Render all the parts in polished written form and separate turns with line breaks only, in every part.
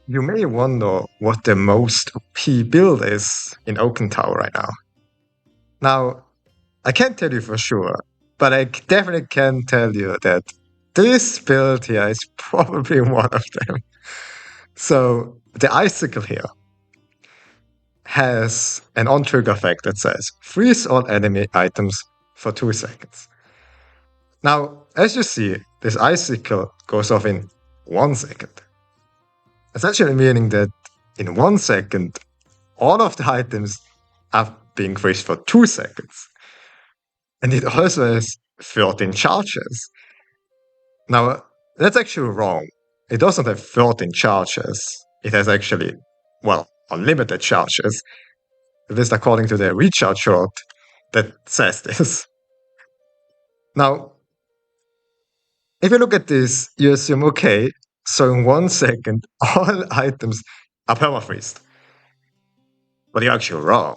You may wonder what the most OP build is in Oaken Tower right now. Now, I can't tell you for sure, but I definitely can tell you that this build here is probably one of them. So, the icicle here has an on-trigger effect that says freeze all enemy items for 2 seconds. Now, as you see, this icicle goes off in 1 second. Essentially meaning that in 1 second, all of the items are being freezed for 2 seconds. And it also has 13 charges. Now, that's actually wrong. It doesn't have 13 charges. It has actually, well, unlimited charges. At least according to the recharge short that says this. Now, if you look at this, you assume, okay, so in 1 second, all items are permafreezed. But you're actually wrong.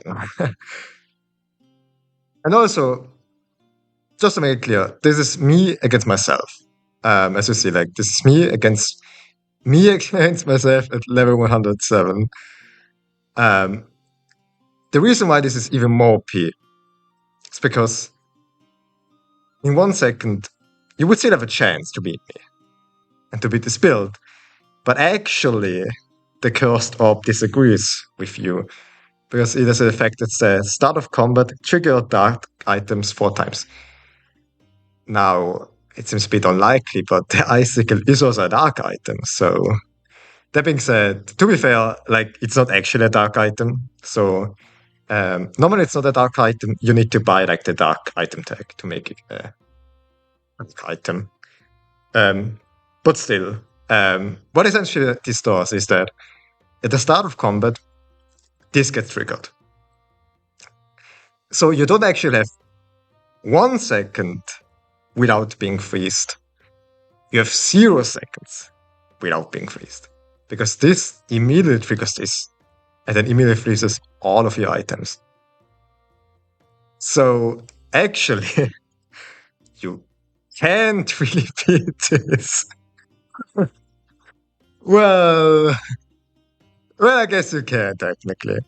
And also, just to make it clear, this is me against myself. As you see, like, this is me against myself at level 107. The reason why this is even more OP is because in 1 second, you would still have a chance to beat me and to beat this build. But actually, the cursed orb disagrees with you because it has an effect that says start of combat, trigger dark items 4 times. Now, it seems a bit unlikely, but the icicle is also a dark item, so that being said, to be fair, like, it's not actually a dark item, so normally it's not a dark item, you need to buy, like, the dark item tag to make it a dark item. But still, what essentially this does is that at the start of combat, this gets triggered. So you don't actually have 1 second without being freezed. You have 0 seconds without being freezed. Because this immediately triggers this, and then immediately freezes all of your items. So actually, you can't really beat this. well, I guess you can technically.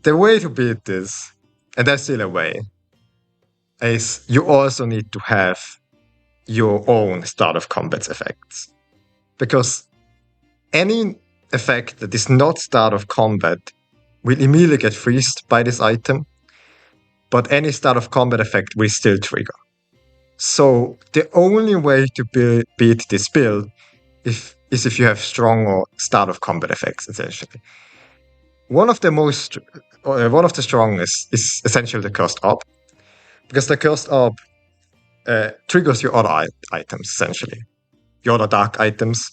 The way to beat this, and there's still a way, is you also need to have your own start of combat effects. Because any effect that is not start of combat will immediately get freezed by this item, but any start of combat effect will still trigger. So the only way to beat this build is if you have stronger start of combat effects, essentially. One of the strongest is essentially the cursed orb, because the cursed orb triggers your other items, essentially, your other dark items,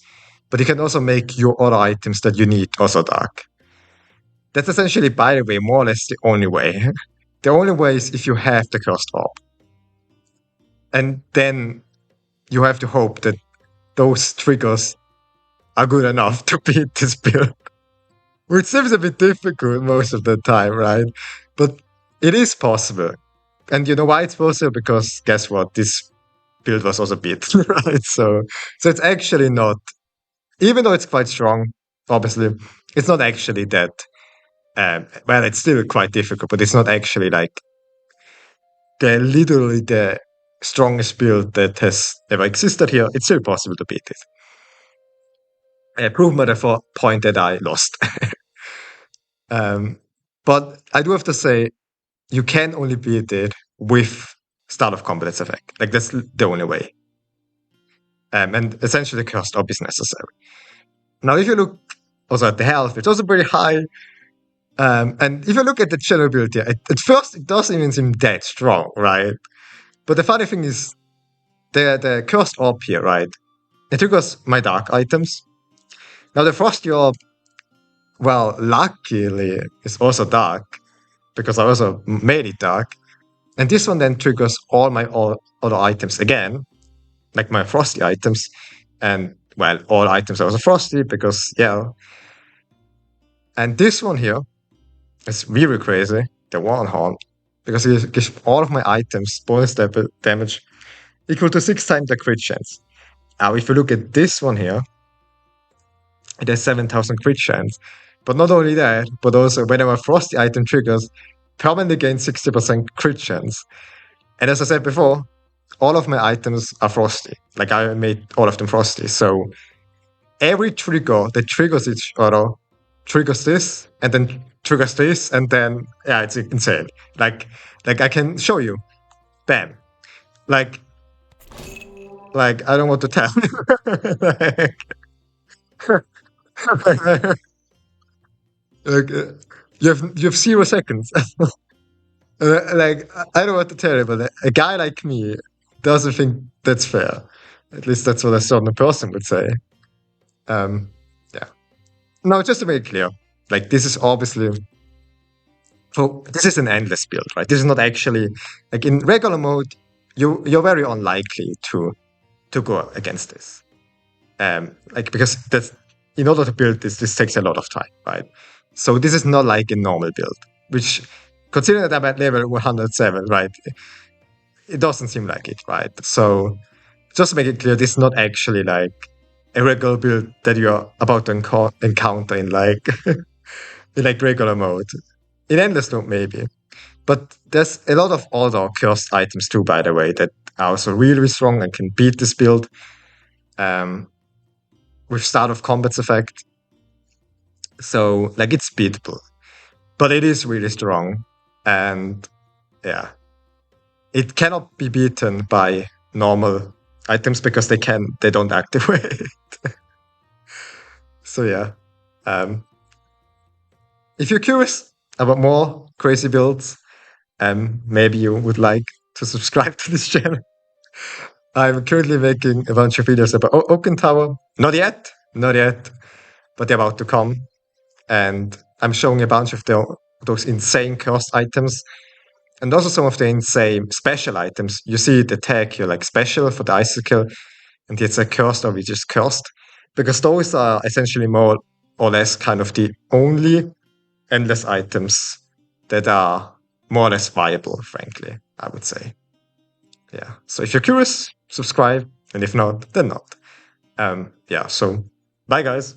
but you can also make your other items that you need also dark. That's essentially, by the way, more or less the only way. The only way is if you have the cursed orb. And then you have to hope that those triggers are good enough to beat this build. Which seems a bit difficult most of the time, right? But it is possible. And you know why it's possible? Because guess what? This build was also beat, right? So it's actually not, even though it's quite strong, obviously, it's not actually that, well, it's still quite difficult, but it's not actually like literally the strongest build that has ever existed here. It's still possible to beat it. Prove by the point that I lost. But I do have to say, you can only beat it with start of combat effect. Like, that's the only way. And essentially, the cursed orb is necessary. Now, if you look also at the health, it's also pretty high. And if you look at the general build here, at first it doesn't even seem that strong, right? But the funny thing is, the cursed orb here, right? It triggers my dark items. Now, the frosty orb, well, luckily, is also dark, because I also made it dark. And this one then triggers all my other items again, like my frosty items. And, well, all items are also frosty, because, yeah. And this one here is really crazy, the one horn, because it gives all of my items bonus damage equal to 6 times the crit chance. Now, if you look at this one here, it has 7,000 crit chance. But not only that, but also whenever frosty item triggers, permanently gain 60% crit chance. And as I said before, all of my items are frosty. Like I made all of them frosty. So every trigger that triggers each other triggers this and then triggers this and then yeah, it's insane. Like I can show you. Bam. Like like I don't want to tell you. like, like, you have 0 seconds. Like I don't want to tell you, but a guy like me doesn't think that's fair. At least that's what a certain person would say. Um, yeah. No, just to make it clear, like this is obviously so. This is an endless build, right? This is not actually like in regular mode. You're very unlikely to go against this. Like because that's in order to build this, this takes a lot of time, right? So this is not like a normal build, which considering that I'm at level 107, right? It doesn't seem like it, right? So just to make it clear, this is not actually like a regular build that you're about to encounter in like in like regular mode. In endless mode, maybe. But there's a lot of other cursed items too, by the way, that are also really strong and can beat this build. With start of combat's effect. So like it's beatable. But it is really strong. And yeah. It cannot be beaten by normal items because they don't activate. So yeah. If you're curious about more crazy builds, maybe you would like to subscribe to this channel. I'm currently making a bunch of videos about Oaken Tower. Not yet, not yet, but they're about to come. And I'm showing a bunch of those insane cursed items and also some of the insane special items. You see the tag here, like special for the icicle, and it's a cursed or we just cursed. Because those are essentially more or less kind of the only endless items that are more or less viable, frankly, I would say. Yeah. So if you're curious, subscribe, and if not, then not. Yeah, so bye guys.